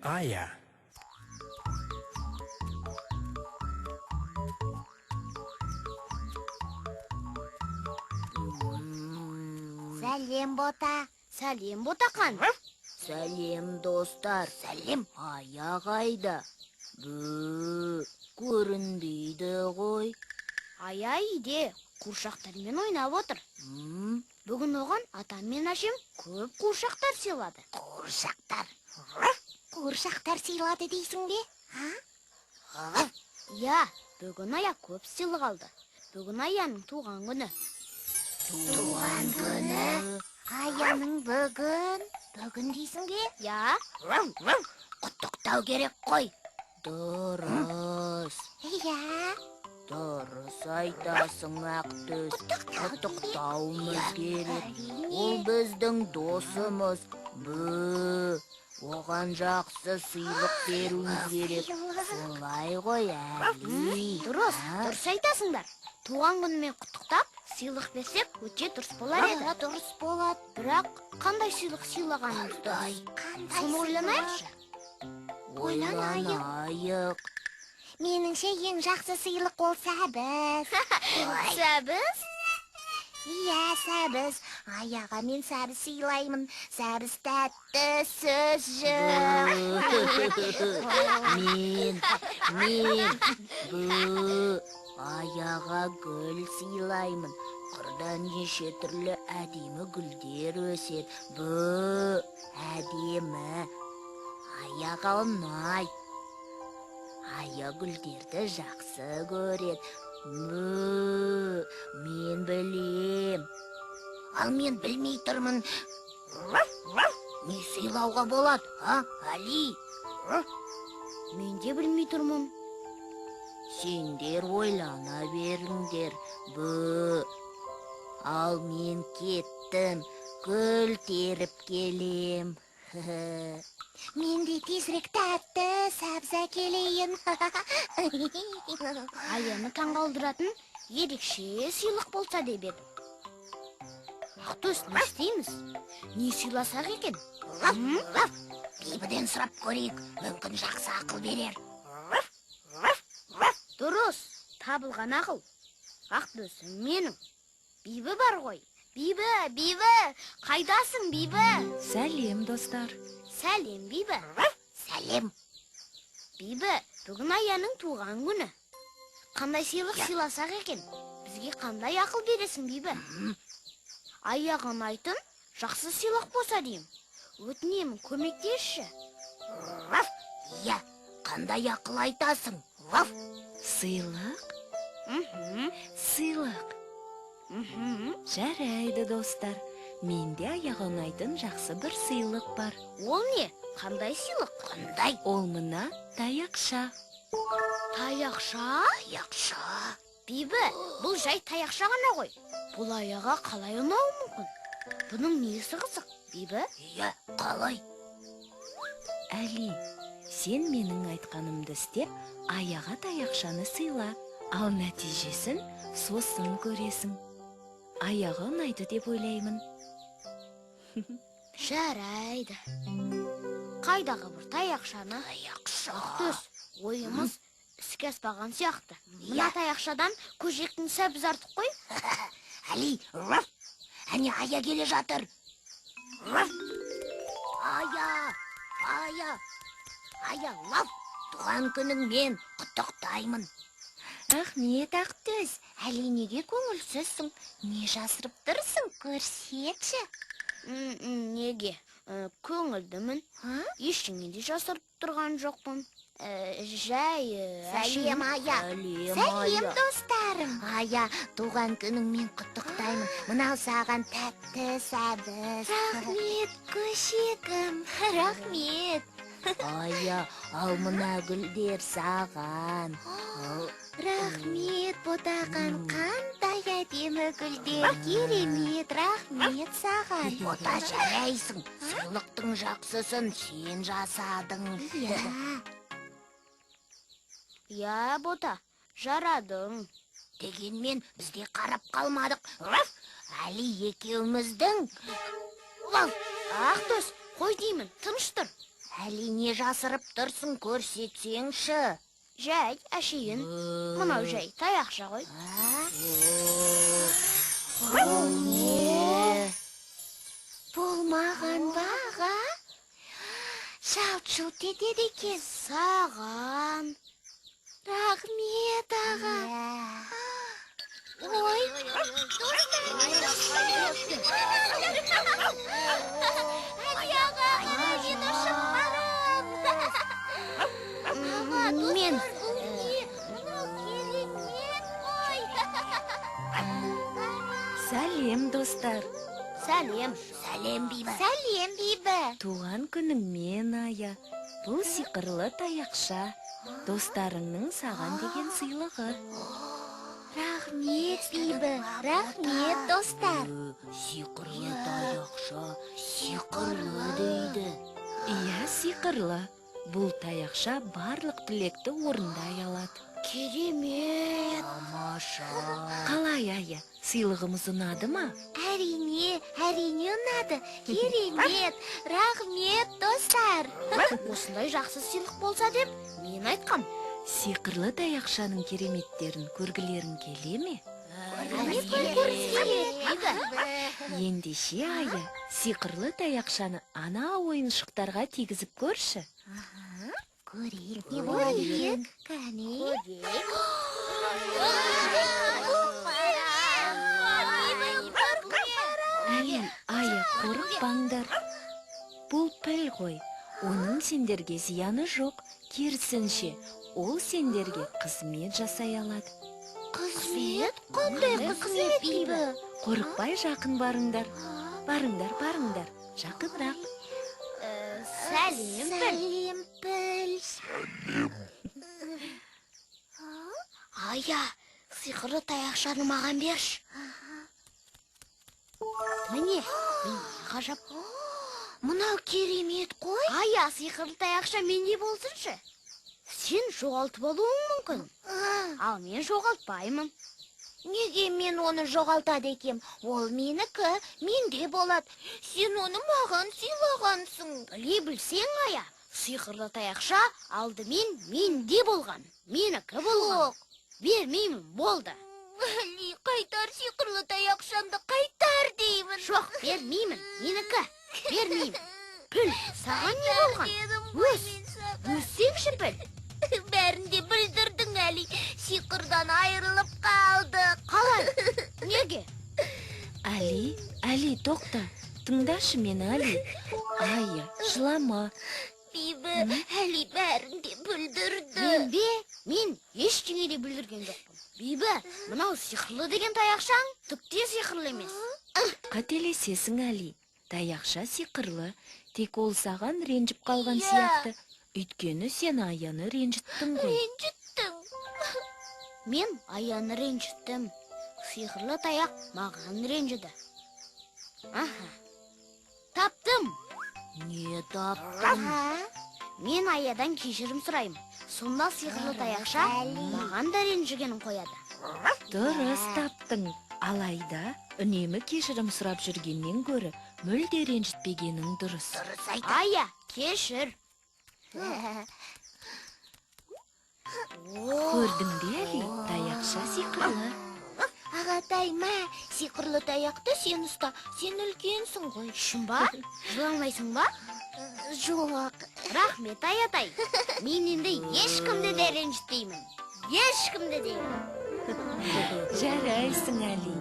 Ая. Сәлем, Бота. Сәлем, Ботақан. Сәлем, достар. Сәлем. Ая қайда? Көрінбейді ғой. Ая үйде қуыршақтармен ойнап отыр. Бүгін оған атам мен әжем көп қуыршақтар сыйлады. Қуыршақтар. Қуыршақтар сыйлады дейсің бе? Я, бүгін Ая көп сыйлық алды. Бүгін Аяның туған күні. Туған күні? Аяның бүгін? Бүгін дейсің бе? Я. Құттықтау керек қой. Дұрыс. Я. Дұрыс айтасың, Ақтөс. Құттықтауымыз керек. Ол біздің досымыз. Оған жақсы сыйлық беруіміз керек. Солай ғой, Әли. Дұрыс айтасыңдар. Туған күнімен құттықтап, сыйлық берсек өте дұрыс болар еді. Дұрыс болады. Бірақ қандай сыйлық сыйлағанымызды соны ойланайықшы. Ойланайық. Меніңше ең жақсы сыйлық ол сәбіз. Сәбіз? Иә, сәбіз. Аяға мен сәбіз сыйлаймын. Сәбіз тәтті, сөз Мен Аяға гүл сыйлаймын. Қырдан неше түрлі әдемі гүлдер өсер. Әдемі. Аяға ұнай. Ая гүлдерді жақсы көрет. Мен білем. Ал мен білмей тұрмын. Не сыйлауға болады, Али? Мен де білмей тұрмын. Сендер ойлана беріңдер. Ал мен кеттім, гүл теріп келем. Мен де тезірек тәтті сәбіз әкелейін. Аяны таңғалдыратын ерекше сыйлық болса деп едім. Ақтөс, не істейміз? Не сыйласақ екен? Бибіден сұрап көрейік, мүмкін жақсы ақыл берер. Дұрыс, табылған ақыл. Ақтөс, менің. Бибі бар ғой. Бибі, қайдасың, Бибі? Сәлем, достар. Сәлем, Бибі. Сәлем. Бибі, бүгін Аяның туған күні. Қандай сыйлық сыйласақ екен? Бізге қандай ақыл бересің, Бибі? Аяған айтын, жақсы сыйлық болса деймін. Өтінемін, көмектесші. Иә, қандай ақыл айтасың? Сыйлық? Сыйлық. Жарайды, достар. Менде аяға ұнайтын жақсы бір сыйлық бар. Ол не? Қандай сыйлық? Қандай? Ол мына таяқша. Таяқша? Таяқша. Бибі, бұл жай таяқша ғана ғой. Бұл Аяға қалай ұнауы мүмкін? Бұның несі қызық, Бибі? Иә, қалай? Әли, сен менің айтқанымды істеп, Аяға таяқшаны сыйла. Ал нәтижесін сосын көресің. Аяға ұнайды деп ойлаймын. Жарайды. Қайдағы бір таяқшаны? Таяқша. Ақтөс, ойымыз іске аспаған сияқты. Мына таяқшадан көжектің сәбіз артық қой. Әли, әне Ая келе жатыр. Ая, туған күніңмен құттықтаймын. Рахмет, Ақтөс. Әли, неге көңілсізсің? Не жасырып тұрсың? Көрсетші. Неге? Көңілдімін. Ештеңе де жасырып тұрған жоқпын. Жай... Сәлем, Ая. Сәлем, достарым. Ая, туған күніңмен құттықтаймын. Мынау саған тәтті сәбіз. Рахмет, көшегім. Рахмет. Ая, ал мына гүлдер саған. Рахмет, Ботақан, қандай әдемі гүлдер. Керемет, рахмет саған. Бота, жарайсың. Сыйлықтың жақсысын сен жасадың. Я, Бота, жарадың. Дегенмен бізде қарап қалмадық. Әли екеуміздің. Ақтөс, қой деймін, тыныш тұр. Әліне жасырып тұрсың, көрсетсеңші. Жай, әшейін. Мынау жай, таяқша ғой. Бұл не? Болмаған баға. Шалт-шалт етеді екен. Саған. Рахмет, аға. Ой, мен Сәлем, достар. сәлем. Сәлем, Бибі. Сәлем, Бибі. Туған күніңмен, Ая. Бұл сиқырлы таяқша. Достарыңның саған деген сыйлығы. Рахмет, Бибі. Рахмет, достар. Сиқырлы таяқша, сиқырлы дейді. Иә, сиқырлы. Бұл таяқша барлық тілекті орындай алады. Керемет. Тамаша. Қалай, Ая? Сыйлығымыз ұнады ма? Әрине ұнады. Керемет. Рахмет, достар. Осындай жақсы сыйлық болса деп, мен айтқам. Сиқырлы таяқшаның кереметтерін көргілерің келе ме? Ендеше, Ая, сиқырлы таяқшаны ана ойыншықтарға тигізіп көрші. Көрейік, не болады екен? Кәне. Ая, қорықпаңдар. Бұл піл ғой. Оның сендерге зияны жоқ. Керісінше, ол сендерге қызмет жасай алады. Қызмет? Қандай қызмет, Бибі? Қорықпай жақын барыңдар. Барыңдар. Жақынырақ. Сәлем, піл. Ая, сиқырлы таяқшаны маған берші. Міне, ғажап. Мынау керемет қой. Ая, сиқырлы таяқша менде болсыншы. Сен жоғалтып алуың мүмкін. Ал мен жоғалтпаймын. Неге мен оны жоғалтады екем? Ол менікі, менде болады. Сен оны маған сыйлағансың. Біле білсең, Ая, сиқырлы таяқша алдымен менде болған. Менікі болған. Бермеймін, болды. Әли, қайтар сиқырлы таяқшамды, қайтар деймін. Жоқ, бермеймін, менікі. Бермеймін. Піл, саған не болған? Өссеңші, Піл. Бәрін де білдірдің, Әли. Сиқырдан айырылып қалды. Қалай? Неге? Әли, тоқта. Тыңдашы мені, Әли. Ая, жылама. Бибі, Әли бәрін де білдірді. Мен ештеңе де білдірген жоқпын. Бибі, мынау сиқырлы деген таяқшаң тіпті сиқырлы емес. Қателесесің, Әли. Таяқша сиқырлы, тек ол саған ренжіп қалған сияқты. Өйткені сен Аяны ренжіттің ғой. Ренжіттім. Мен Аяны ренжіттім. Сиқырлы таяқ маған ренжіді. Таптым. Не таптың? Мен Аядан кешірім сұрайым. Сонда сиқырлы таяқша маған да ренжігенін қояды. Дұрыс таптың. Алайда, үнемі кешірім сұрап жүргеннен гөрі мүлде ренжітпегенің дұрыс. Ая, кешір. Көрдің бе, Әли? Таяқша сиқырлы. Ағатай, сиқырлы таяқты сен ұста. Сен үлкенсің ғой. Шын ба? Жыламайсың ба? Жоқ. Рахмет, Аятай. Мен енді ешкімді де ренжітпеймін. Ешкімді де. Жарайсың, Әли.